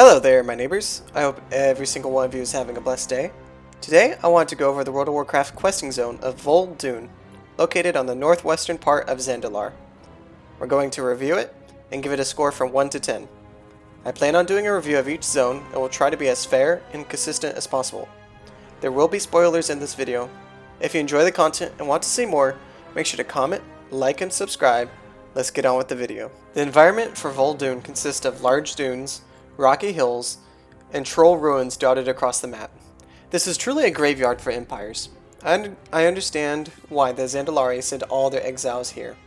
Hello there, my neighbors. I hope every single one of you is having a blessed day. Today, I want to go over the World of Warcraft questing zone of Vol'dun, located on the northwestern part of Zandalar. We're going to review it and give it a score from 1 to 10. I plan on doing a review of each zone and will try to be as fair and consistent as possible. There will be spoilers in this video. If you enjoy the content and want to see more, make sure to comment, like, and subscribe. Let's get on with the video. The environment for Vol'dun consists of large dunes, rocky hills, and troll ruins dotted across the map. This is truly a graveyard for empires. I understand why the Zandalari sent all their exiles here.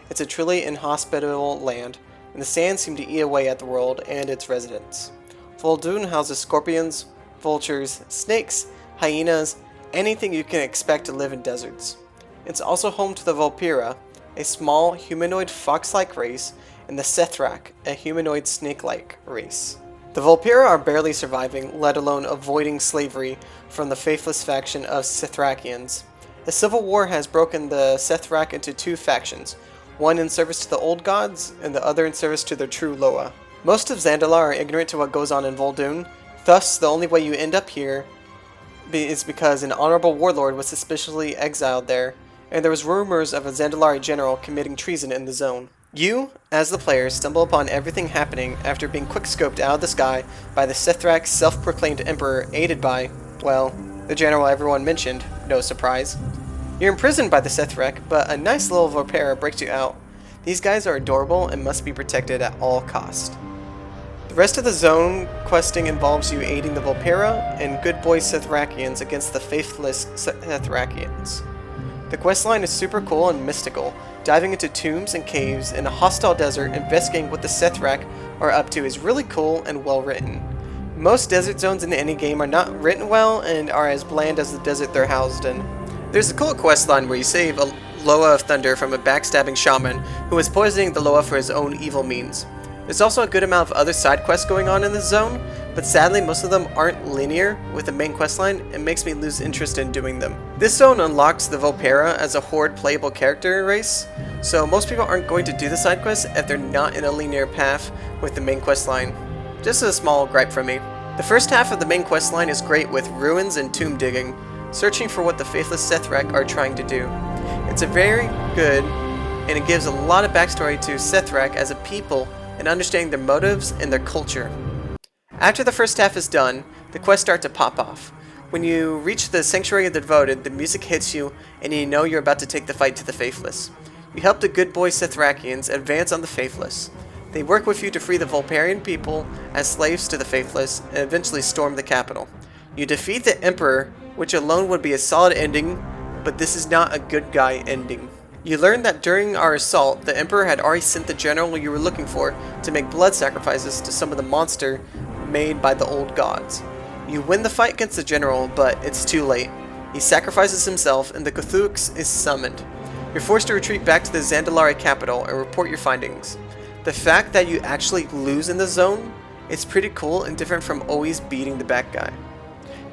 It's a truly inhospitable land, and the sands seem to eat away at the world and its residents. Vol'dun houses scorpions, vultures, snakes, hyenas, anything you can expect to live in deserts. It's also home to the Volpira, a small humanoid fox-like race, and the Sethrak, a humanoid snake-like race. The Volpira are barely surviving, let alone avoiding slavery from the faithless faction of Sethrakians. A civil war has broken the Sethrak into two factions, one in service to the old gods, and the other in service to their true Loa. Most of Zandalar are ignorant to what goes on in Vol'dun, thus the only way you end up here is because an honorable warlord was suspiciously exiled there, and there was rumors of a Zandalari general committing treason in the zone. You, as the player, stumble upon everything happening after being quick-scoped out of the sky by the Sethrak's self-proclaimed emperor, aided by, well, the general everyone mentioned, no surprise. You're imprisoned by the Sethrak, but a nice little Volpira breaks you out. These guys are adorable and must be protected at all cost. The rest of the zone questing involves you aiding the Volpira and good boy Sethrakians against the faithless Sethrakians. The questline is super cool and mystical, diving into tombs and caves in a hostile desert, investigating what the Sethrak are up to is really cool and well written. Most desert zones in any game are not written well and are as bland as the desert they're housed in. There's a cool questline where you save a Loa of Thunder from a backstabbing shaman who is poisoning the Loa for his own evil means. There's also a good amount of other side quests going on in this zone, but sadly most of them aren't linear with the main questline and makes me lose interest in doing them. This zone unlocks the Volpira as a horde playable character race, so most people aren't going to do the side quests if they're not in a linear path with the main questline. Just a small gripe from me. The first half of the main questline is great with ruins and tomb digging, searching for what the faithless Sethrak are trying to do. It's a very good, and it gives a lot of backstory to Sethrak as a people and understanding their motives and their culture. After the first half is done, the quests start to pop off. When you reach the Sanctuary of the Devoted, the music hits you and you know you're about to take the fight to the Faithless. You help the good boy Sethrakians advance on the Faithless. They work with you to free the Volparian people as slaves to the Faithless and eventually storm the capital. You defeat the Emperor, which alone would be a solid ending, but this is not a good guy ending. You learn that during our assault, the Emperor had already sent the general you were looking for to make blood sacrifices to some of the monster made by the old gods. You win the fight against the general, but it's too late. He sacrifices himself and the Cthulhu is summoned. You're forced to retreat back to the Zandalari capital and report your findings. The fact that you actually lose in the zone is pretty cool and different from always beating the bad guy.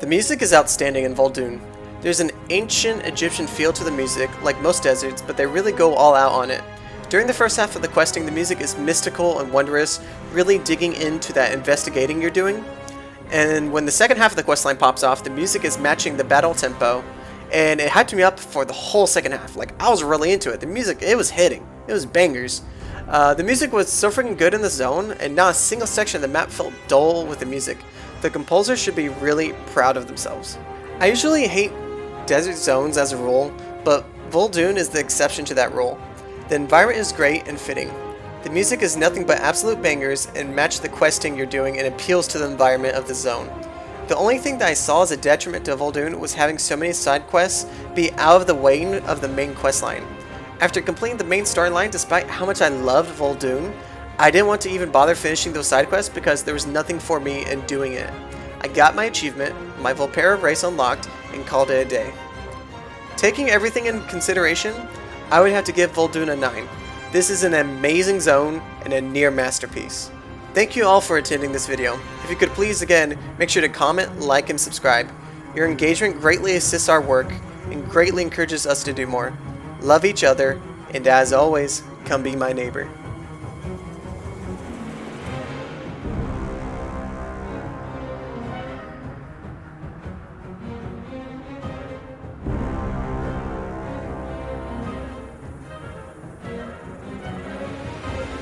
The music is outstanding in Vol'dun. There's an ancient Egyptian feel to the music, like most deserts, but they really go all out on it. During the first half of the questing, the music is mystical and wondrous, really digging into that investigating you're doing. And when the second half of the questline pops off, the music is matching the battle tempo, and it hyped me up for the whole second half. Like, I was really into it. The music, it was hitting. It was bangers. The music was so freaking good in the zone, and not a single section of the map felt dull with the music. The composers should be really proud of themselves. I usually hate desert zones as a rule, but Vol'dun is the exception to that rule. The environment is great and fitting. The music is nothing but absolute bangers and match the questing you're doing and appeals to the environment of the zone. The only thing that I saw as a detriment to Vol'dun was having so many side quests be out of the way of the main questline. After completing the main storyline, despite how much I loved Vol'dun, I didn't want to even bother finishing those side quests because there was nothing for me in doing it. I got my achievement, my Volpira race unlocked, and called it a day. Taking everything in consideration, I would have to give Vol'dun a 9. This is an amazing zone and a near masterpiece. Thank you all for attending this video. If you could please again, make sure to comment, like, and subscribe. Your engagement greatly assists our work and greatly encourages us to do more. Love each other, and as always, come be my neighbor.